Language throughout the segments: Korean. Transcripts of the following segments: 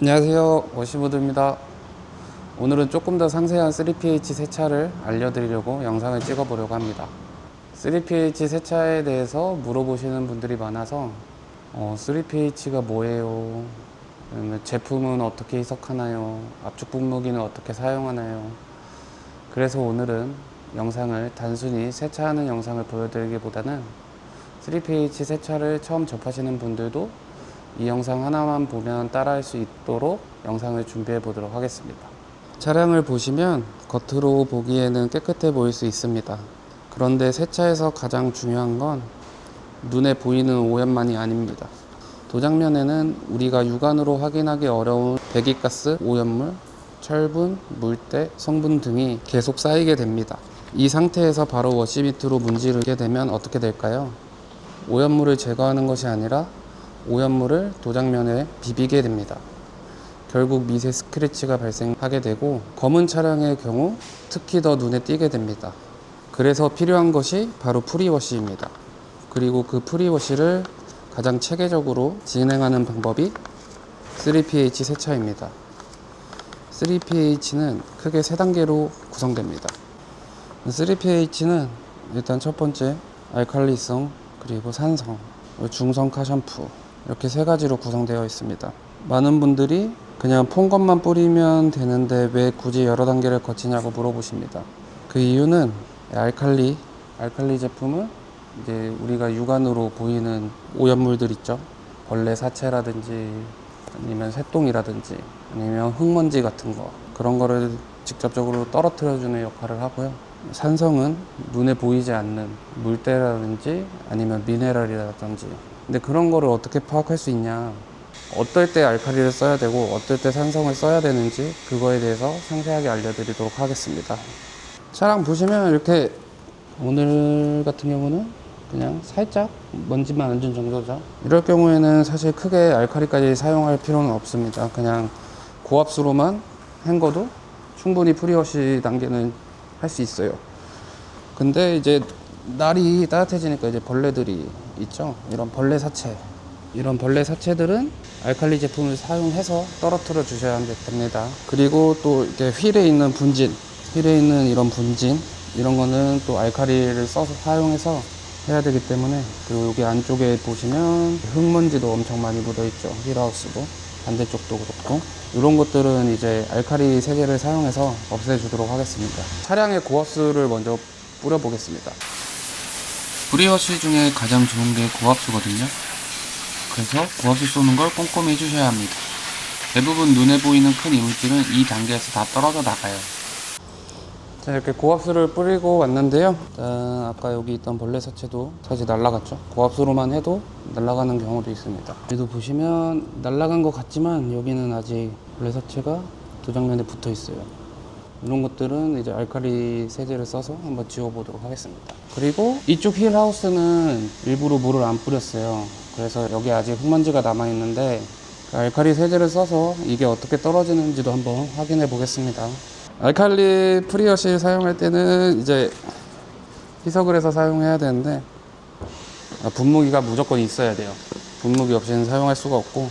안녕하세요, 워시보드입니다. 오늘은 조금 더 상세한 3pH 세차를 알려드리려고 영상을 찍어보려고 합니다. 3pH 세차에 대해서 물어보시는 분들이 많아서 3pH가 뭐예요? 제품은 어떻게 희석하나요? 압축 분무기는 어떻게 사용하나요? 그래서 오늘은 영상을 단순히 세차하는 영상을 보여드리기보다는 3pH 세차를 처음 접하시는 분들도 이 영상 하나만 보면 따라할 수 있도록 영상을 준비해 보도록 하겠습니다. 차량을 보시면 겉으로 보기에는 깨끗해 보일 수 있습니다. 그런데 세차에서 가장 중요한 건 눈에 보이는 오염만이 아닙니다. 도장면에는 우리가 육안으로 확인하기 어려운 배기가스, 오염물, 철분, 물때, 성분 등이 계속 쌓이게 됩니다. 이 상태에서 바로 워시 밑으로 문지르게 되면 어떻게 될까요? 오염물을 제거하는 것이 아니라 오염물을 도장면에 비비게 됩니다. 결국 미세 스크래치가 발생하게 되고 검은 차량의 경우 특히 더 눈에 띄게 됩니다. 그래서 필요한 것이 바로 프리워시입니다. 그리고 그 프리워시를 가장 체계적으로 진행하는 방법이 3pH 세차입니다. 3pH는 크게 3단계로 구성됩니다. 3pH는 일단 첫 번째 알칼리성, 그리고 산성, 중성카 샴푸, 이렇게 3가지로 구성되어 있습니다. 많은 분들이 그냥 폰것만 뿌리면 되는데 왜 굳이 여러 단계를 거치냐고 물어보십니다. 그 이유는 알칼리 제품은 이제 우리가 육안으로 보이는 오염물들 있죠. 벌레 사체라든지 아니면 새똥이라든지 아니면 흙먼지 같은 거, 그런 거를 직접적으로 떨어뜨려주는 역할을 하고요. 산성은 눈에 보이지 않는 물때라든지 아니면 미네랄이라든지, 근데 그런 거를 어떻게 파악할 수 있냐, 어떨 때 알칼리를 써야 되고 어떨 때 산성을 써야 되는지 그거에 대해서 상세하게 알려드리도록 하겠습니다. 차량 보시면 이렇게 오늘 같은 경우는 그냥 살짝 먼지만 얹은 정도죠. 이럴 경우에는 사실 크게 알칼리까지 사용할 필요는 없습니다. 그냥 고압수로만 헹궈도 충분히 프리워시 단계는 할 수 있어요. 근데 이제 날이 따뜻해지니까 이제 벌레들이 있죠. 이런 벌레 사체들은 알칼리 제품을 사용해서 떨어뜨려 주셔야 됩니다. 그리고 또 이렇게 휠에 있는 이런 분진, 이런 거는 또 알칼리를 써서 사용해서 해야 되기 때문에. 그리고 여기 안쪽에 보시면 흙먼지도 엄청 많이 묻어 있죠. 휠하우스도 반대쪽도 그렇고, 이런 것들은 이제 알칼리 세제를 사용해서 없애주도록 하겠습니다. 차량의 고압수를 먼저 뿌려보겠습니다. 프리워시 중에 가장 좋은 게 고압수거든요. 그래서 고압수 쏘는 걸 꼼꼼히 해주셔야 합니다. 대부분 눈에 보이는 큰 이물질은 이 단계에서 다 떨어져 나가요. 자, 이렇게 고압수를 뿌리고 왔는데요. 일단 아까 여기 있던 벌레 사체도 사실 날아갔죠. 고압수로만 해도 날아가는 경우도 있습니다. 여기도 보시면 날아간 것 같지만 여기는 아직 벌레 사체가 도장면에 붙어 있어요. 이런 것들은 이제 알칼리 세제를 써서 한번 지워보도록 하겠습니다. 그리고 이쪽 휠하우스는 일부러 물을 안 뿌렸어요. 그래서 여기 아직 흙먼지가 남아있는데 그 알칼리 세제를 써서 이게 어떻게 떨어지는지도 한번 확인해 보겠습니다. 알칼리 프리워시 사용할 때는 이제 희석을 해서 사용해야 되는데 분무기가 무조건 있어야 돼요. 분무기 없이는 사용할 수가 없고,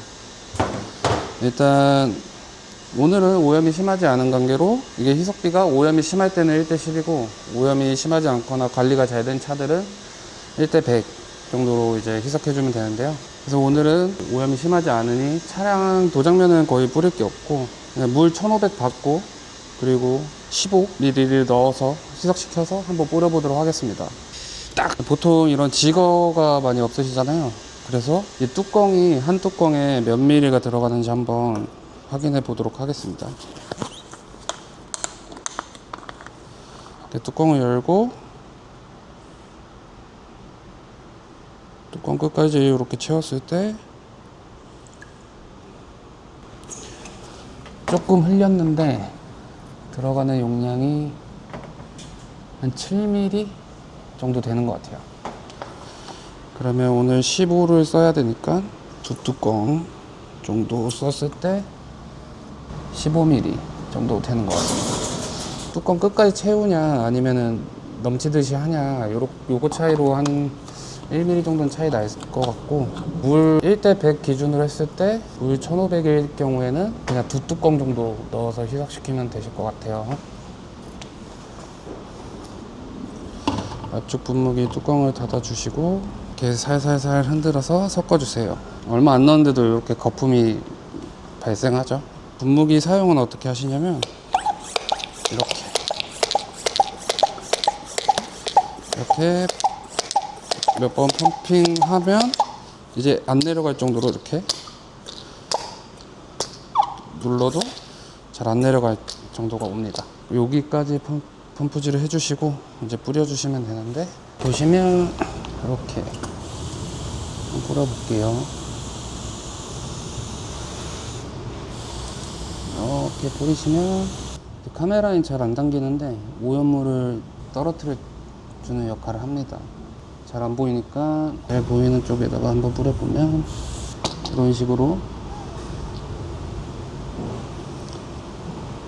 일단 오늘은 오염이 심하지 않은 관계로 이게 희석비가 오염이 심할 때는 1대10이고 오염이 심하지 않거나 관리가 잘 된 차들은 1대100 정도로 이제 희석해주면 되는데요. 그래서 오늘은 오염이 심하지 않으니 차량 도장면은 거의 뿌릴 게 없고 그냥 물 1500 받고 그리고 15ml를 넣어서 희석시켜서 한번 뿌려보도록 하겠습니다. 딱 보통 이런 지거가 많이 없으시잖아요. 그래서 이 뚜껑이 한 뚜껑에 몇 ml가 들어가는지 한번 확인해 보도록 하겠습니다. 뚜껑을 열고 뚜껑 끝까지 이렇게 채웠을 때 조금 흘렸는데 들어가는 용량이 한 7ml 정도 되는 것 같아요. 그러면 오늘 15를 써야 되니까 두 뚜껑 정도 썼을 때 15ml 정도 되는 것 같아요. 뚜껑 끝까지 채우냐 아니면은 넘치듯이 하냐, 요거 차이로 한 1mm 정도는 차이 날 것 같고, 물 1대 100 기준으로 했을 때 물 1500일 경우에는 그냥 2뚜껑 정도 넣어서 희석시키면 되실 것 같아요. 압축 분무기 뚜껑을 닫아주시고 이렇게 살살살 흔들어서 섞어주세요. 얼마 안 넣었는데도 이렇게 거품이 발생하죠. 분무기 사용은 어떻게 하시냐면 이렇게 몇 번 펌핑하면 이제 안 내려갈 정도로 이렇게 눌러도 잘 안 내려갈 정도가 옵니다. 여기까지 펌프질을 해주시고 이제 뿌려주시면 되는데, 보시면 이렇게 뿌려볼게요. 이렇게 뿌리시면 카메라엔 잘 안 당기는데 오염물을 떨어뜨려 주는 역할을 합니다. 잘 안 보이니까 잘 보이는 쪽에다가 한번 뿌려보면 이런 식으로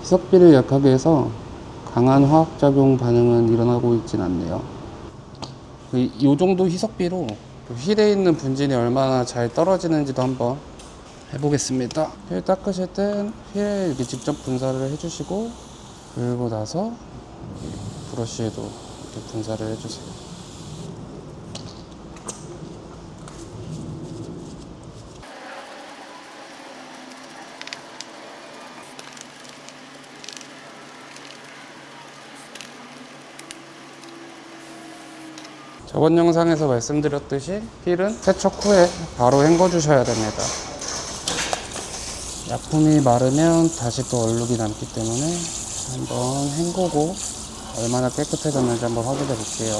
희석비를 약하게 해서 강한 화학작용 반응은 일어나고 있진 않네요. 이 정도 희석비로 휠에 있는 분진이 얼마나 잘 떨어지는지도 한번 해보겠습니다. 휠 닦으실 땐 휠에 이렇게 직접 분사를 해주시고, 그리고 나서 브러쉬에도 이렇게 분사를 해주세요. 저번 영상에서 말씀드렸듯이 휠은 세척 후에 바로 헹궈 주셔야 됩니다. 약품이 마르면 다시 또 얼룩이 남기 때문에 한번 헹구고 얼마나 깨끗해졌는지 한번 확인해 볼게요.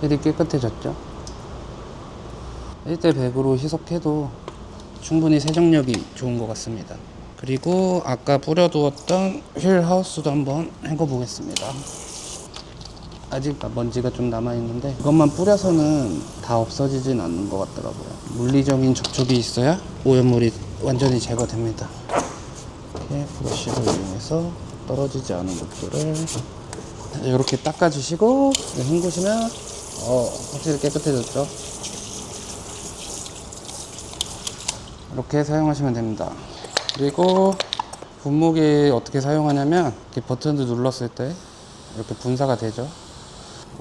휠이 깨끗해졌죠? 1대 100으로 희석해도 충분히 세정력이 좋은 것 같습니다. 그리고 아까 뿌려두었던 휠 하우스도 한번 헹궈 보겠습니다. 아직 먼지가 좀 남아있는데 이것만 뿌려서는 다 없어지진 않는 것 같더라고요. 물리적인 접촉이 있어야 오염물이 완전히 제거됩니다. 이렇게 브러쉬를 이용해서 떨어지지 않은 곳들을 이렇게 닦아주시고 헹구시면 확실히 깨끗해졌죠. 이렇게 사용하시면 됩니다. 그리고 분무기 어떻게 사용하냐면 이렇게 버튼을 눌렀을 때 이렇게 분사가 되죠.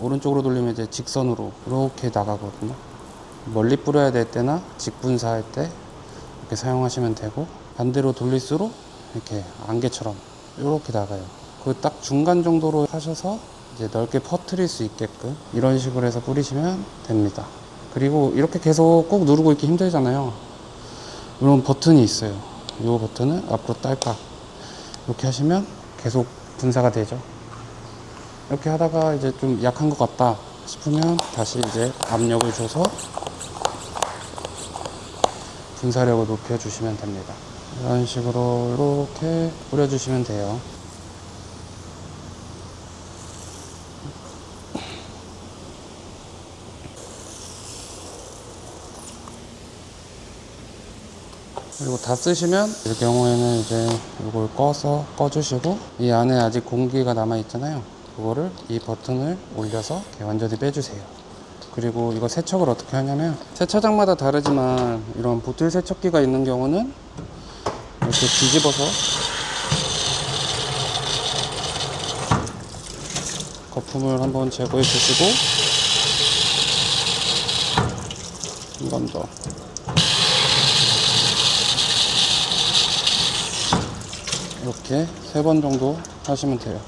오른쪽으로 돌리면 이제 직선으로 이렇게 나가거든요. 멀리 뿌려야 될 때나 직분사할 때 이렇게 사용하시면 되고, 반대로 돌릴수록 이렇게 안개처럼 이렇게 나가요. 그 딱 중간 정도로 하셔서 이제 넓게 퍼뜨릴 수 있게끔 이런 식으로 해서 뿌리시면 됩니다. 그리고 이렇게 계속 꾹 누르고 있기 힘들잖아요. 이런 버튼이 있어요. 이 버튼을 앞으로 딸깍 이렇게 하시면 계속 분사가 되죠. 이렇게 하다가 이제 좀 약한 것 같다 싶으면 다시 이제 압력을 줘서 분사력을 높여주시면 됩니다. 이런 식으로 이렇게 뿌려주시면 돼요. 그리고 다 쓰시면 이 경우에는 이제 이걸 꺼주시고, 이 안에 아직 공기가 남아 있잖아요. 그거를 이 버튼을 올려서 이렇게 완전히 빼주세요. 그리고 이거 세척을 어떻게 하냐면, 세차장마다 다르지만 이런 보틀 세척기가 있는 경우는 이렇게 뒤집어서 거품을 한번 제거해 주시고, 한 번 더 이렇게 3번 정도 하시면 돼요.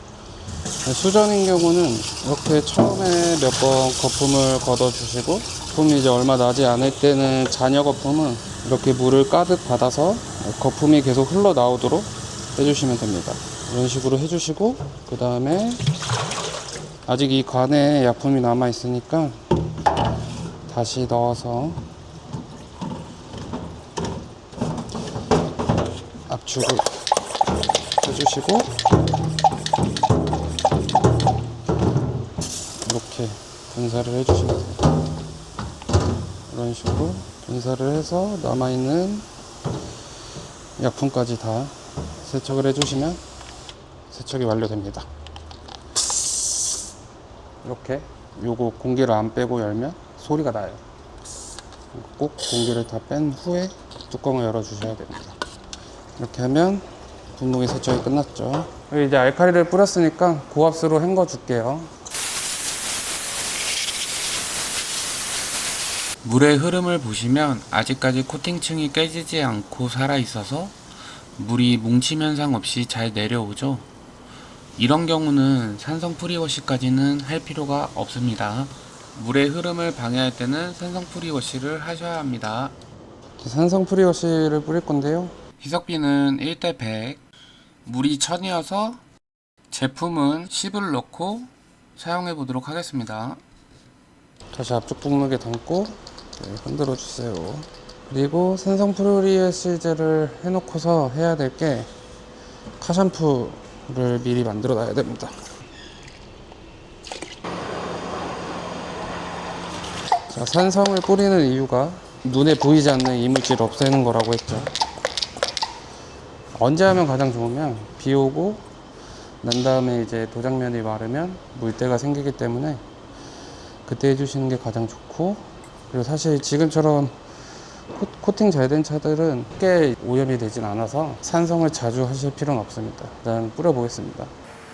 수전인 경우는 이렇게 처음에 몇 번 거품을 걷어 주시고, 거품이 이제 얼마 나지 않을 때는 잔여 거품은 이렇게 물을 가득 받아서 거품이 계속 흘러나오도록 해주시면 됩니다. 이런 식으로 해주시고, 그 다음에 아직 이 관에 약품이 남아 있으니까 다시 넣어서 압축을 해주시고, 이렇게 분사를 해주시면 돼요. 이런 식으로 분사를 해서 남아있는 약품까지 다 세척을 해주시면 세척이 완료됩니다. 이렇게 요거 공기를 안 빼고 열면 소리가 나요. 꼭 공기를 다 뺀 후에 뚜껑을 열어 주셔야 됩니다. 이렇게 하면 분무기 세척이 끝났죠. 이제 알칼리를 뿌렸으니까 고압수로 헹궈 줄게요. 물의 흐름을 보시면 아직까지 코팅층이 깨지지 않고 살아 있어서 물이 뭉침 현상 없이 잘 내려오죠. 이런 경우는 산성 프리워시까지는 할 필요가 없습니다. 물의 흐름을 방해할 때는 산성 프리워시를 하셔야 합니다. 산성 프리워시를 뿌릴 건데요. 희석비는 1대 100, 물이 1000이어서 제품은 10을 넣고 사용해 보도록 하겠습니다. 다시 앞쪽 분무기에 담고 흔들어 주세요. 그리고 산성 프리워시제를 해놓고서 해야 될 게 카샴푸를 미리 만들어 놔야 됩니다. 자, 산성을 뿌리는 이유가 눈에 보이지 않는 이물질을 없애는 거라고 했죠. 언제 하면 가장 좋으면 비 오고 난 다음에 이제 도장면이 마르면 물때가 생기기 때문에 그때 해주시는 게 가장 좋고, 그리고 사실 지금처럼 코팅 잘 된 차들은 꽤 오염이 되진 않아서 산성을 자주 하실 필요는 없습니다. 일단 뿌려보겠습니다.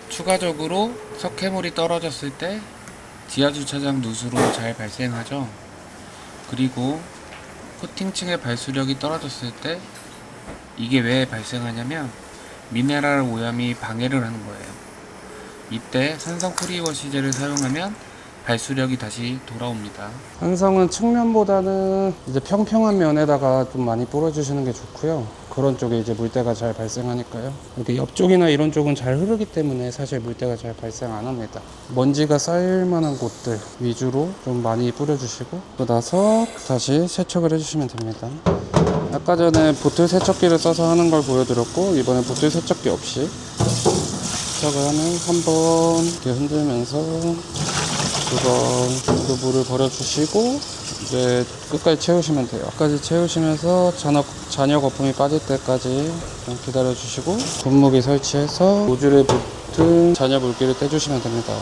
추가적으로 석회물이 떨어졌을 때 지하주차장 누수로 잘 발생하죠. 그리고 코팅층의 발수력이 떨어졌을 때 이게 왜 발생하냐면 미네랄 오염이 방해를 하는 거예요. 이때 산성 프리워시제를 사용하면 발수력이 다시 돌아옵니다. 산성은 측면보다는 이제 평평한 면에다가 좀 많이 뿌려주시는 게 좋고요. 그런 쪽에 이제 물때가 잘 발생하니까요. 이렇게 옆쪽이나 이런 쪽은 잘 흐르기 때문에 사실 물때가 잘 발생 안 합니다. 먼지가 쌓일 만한 곳들 위주로 좀 많이 뿌려주시고, 그러고 나서 다시 세척을 해주시면 됩니다. 아까 전에 보틀 세척기를 써서 하는 걸 보여드렸고, 이번엔 보틀 세척기 없이 세척을 하면 한번 이렇게 흔들면서 두 번 정도 물을 버려주시고 이제 끝까지 채우시면 돼요. 끝까지 채우시면서 잔여 거품이 빠질 때까지 좀 기다려주시고 분무기 설치해서 노즐에 붙은 잔여 물기를 떼주시면 됩니다.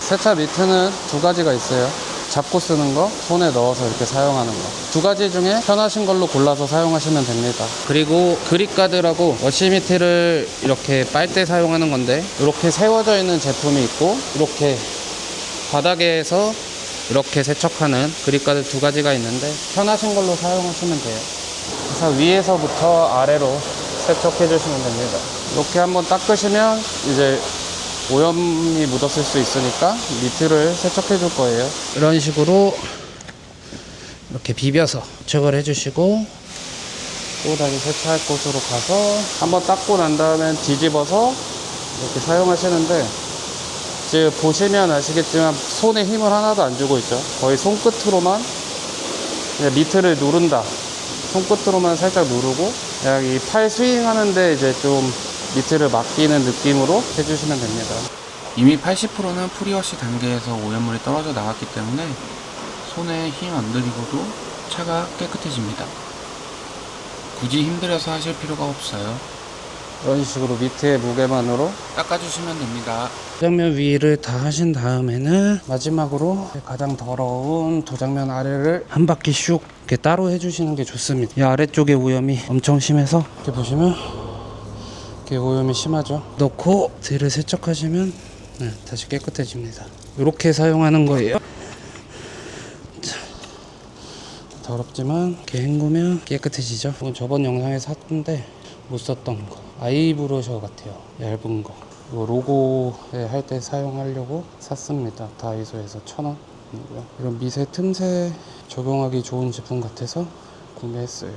세차 미트는 두 가지가 있어요. 잡고 쓰는 거, 손에 넣어서 이렇게 사용하는 거. 두 가지 중에 편하신 걸로 골라서 사용하시면 됩니다. 그리고 그립가드라고 워시미트를 이렇게 빨 때 사용하는 건데, 이렇게 세워져 있는 제품이 있고 이렇게 바닥에서 이렇게 세척하는 그립가드 두 가지가 있는데 편하신 걸로 사용하시면 돼요. 그래서 위에서부터 아래로 세척해 주시면 됩니다. 이렇게 한번 닦으시면 이제 오염이 묻었을 수 있으니까 밑을 세척해 줄 거예요. 이런 식으로 이렇게 비벼서 세척을 해 주시고 또 다시 세차할 곳으로 가서 한번 닦고 난 다음에 뒤집어서 이렇게 사용하시는데, 지금 보시면 아시겠지만 손에 힘을 하나도 안 주고 있죠. 거의 손끝으로만 그냥 미트를 누른다. 손끝으로만 살짝 누르고 그냥 이 팔 스윙 하는데 이제 좀 미트를 맡기는 느낌으로 해주시면 됩니다. 이미 80%는 프리워시 단계에서 오염물이 떨어져 나왔기 때문에 손에 힘 안 들이고도 차가 깨끗해집니다. 굳이 힘들여서 하실 필요가 없어요. 이런 식으로 밑에 무게만으로 닦아주시면 됩니다. 도장면 위를 다 하신 다음에는 마지막으로 가장 더러운 도장면 아래를 한 바퀴 슉 이렇게 따로 해주시는 게 좋습니다. 이 아래쪽에 오염이 엄청 심해서 이렇게 보시면 이렇게 오염이 심하죠. 넣고 뒤를 세척하시면 다시 깨끗해집니다. 이렇게 사용하는 거예요. 자, 더럽지만 이렇게 헹구면 깨끗해지죠. 이건 저번 영상에 샀는데 못 썼던 거, 아이 브러셔 같아요. 얇은 거. 이거 로고에 할 때 사용하려고 샀습니다. 다이소에서 1,000원. 이런 미세 틈새 적용하기 좋은 제품 같아서 구매했어요.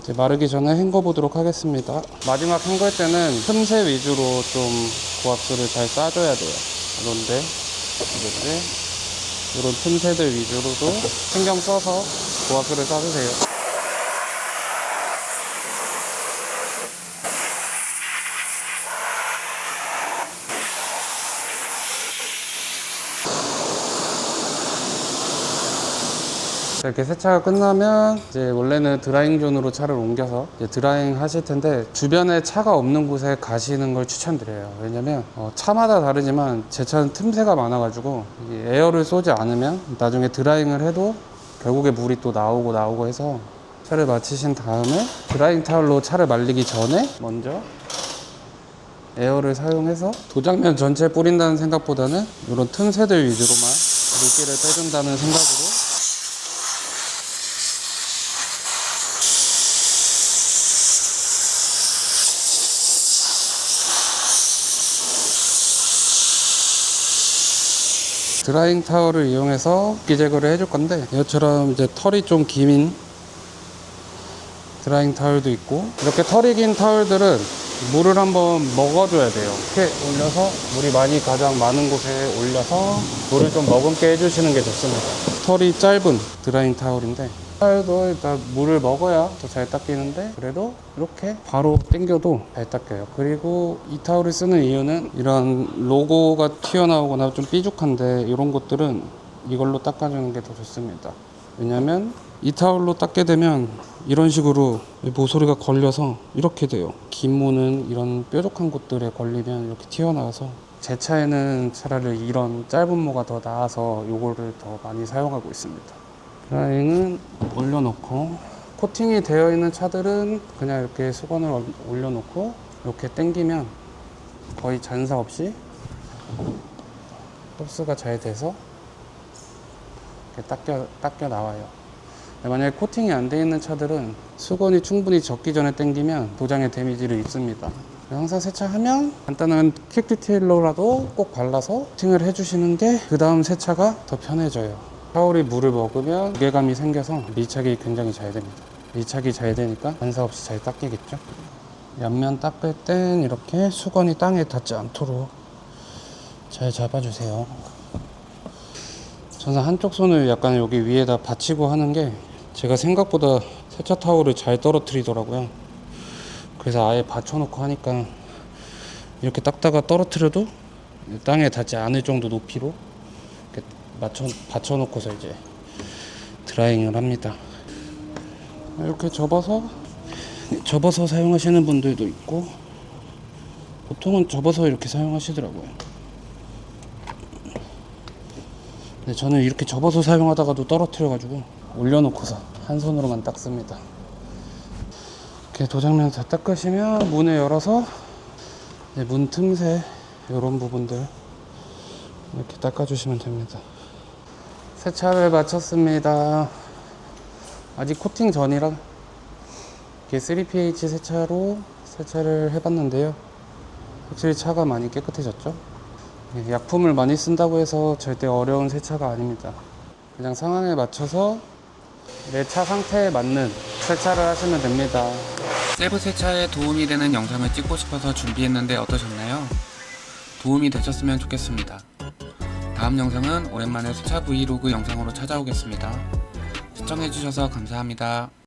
이제 마르기 전에 헹궈 보도록 하겠습니다. 마지막 헹굴 때는 틈새 위주로 좀 고압수를 잘 싸줘야 돼요. 그런데 이렇게 이런 틈새들 위주로도 신경 써서 고압수를 싸주세요. 이렇게 세차가 끝나면 이제 원래는 드라잉 존으로 차를 옮겨서 이제 드라잉 하실 텐데, 주변에 차가 없는 곳에 가시는 걸 추천드려요. 왜냐면 차마다 다르지만 제 차는 틈새가 많아가지고 이게 에어를 쏘지 않으면 나중에 드라잉을 해도 결국에 물이 또 나오고 해서, 차를 마치신 다음에 드라잉 타월로 차를 말리기 전에 먼저 에어를 사용해서 도장면 전체에 뿌린다는 생각보다는 이런 틈새들 위주로만 물기를 빼준다는 생각으로 드라잉 타월을 이용해서 물기 제거를 해줄 건데, 이것처럼 이제 털이 좀 긴 드라잉 타월도 있고, 이렇게 털이 긴 타월들은 물을 한번 먹어줘야 돼요. 이렇게 올려서 물이 많이 가장 많은 곳에 올려서 물을 좀 머금게 해주시는 게 좋습니다. 털이 짧은 드라잉 타월인데, 타월도 일단 물을 먹어야 더 잘 닦이는데, 그래도 이렇게 바로 당겨도 잘 닦여요. 그리고 이 타월을 쓰는 이유는 이런 로고가 튀어나오거나 좀 삐죽한데, 이런 것들은 이걸로 닦아주는 게 더 좋습니다. 왜냐면 이 타월로 닦게 되면 이런 식으로 모서리가 걸려서 이렇게 돼요. 긴 모는 이런 뾰족한 곳들에 걸리면 이렇게 튀어나와서, 제 차에는 차라리 이런 짧은 모가 더 나아서 이거를 더 많이 사용하고 있습니다. 드라잉은 올려놓고, 코팅이 되어 있는 차들은 그냥 이렇게 수건을 올려놓고 이렇게 당기면 거의 잔사 없이 흡수가 잘 돼서 이렇게 닦여 나와요. 만약에 코팅이 안 되어 있는 차들은 수건이 충분히 젖기 전에 당기면 도장에 데미지를 입습니다. 항상 세차하면 간단한 퀵 디테일러라도 꼭 발라서 코팅을 해주시는 게 그 다음 세차가 더 편해져요. 타월이 물을 먹으면 무게감이 생겨서 밀착이 굉장히 잘 됩니다. 밀착이 잘 되니까 반사 없이 잘 닦이겠죠. 옆면 닦을 땐 이렇게 수건이 땅에 닿지 않도록 잘 잡아주세요. 저는 한쪽 손을 약간 여기 위에다 받치고 하는 게, 제가 생각보다 세차 타월을 잘 떨어뜨리더라고요. 그래서 아예 받쳐놓고 하니까 이렇게 닦다가 떨어뜨려도 땅에 닿지 않을 정도 높이로 이렇게 받쳐놓고서 이제 드라잉을 합니다. 이렇게 접어서 사용하시는 분들도 있고, 보통은 접어서 이렇게 사용하시더라고요. 근데 저는 이렇게 접어서 사용하다가도 떨어뜨려가지고 올려놓고서 한 손으로만 닦습니다. 이렇게 도장면 다 닦으시면 문을 열어서 이제 문 틈새 이런 부분들 이렇게 닦아주시면 됩니다. 세차를 마쳤습니다. 아직 코팅 전이라 이렇게 3pH 세차로 세차를 해봤는데요, 확실히 차가 많이 깨끗해졌죠. 약품을 많이 쓴다고 해서 절대 어려운 세차가 아닙니다. 그냥 상황에 맞춰서 내 차 상태에 맞는 세차를 하시면 됩니다. 셀프 세차에 도움이 되는 영상을 찍고 싶어서 준비했는데 어떠셨나요? 도움이 되셨으면 좋겠습니다. 다음 영상은 오랜만에 세차 브이로그 영상으로 찾아오겠습니다. 시청해주셔서 감사합니다.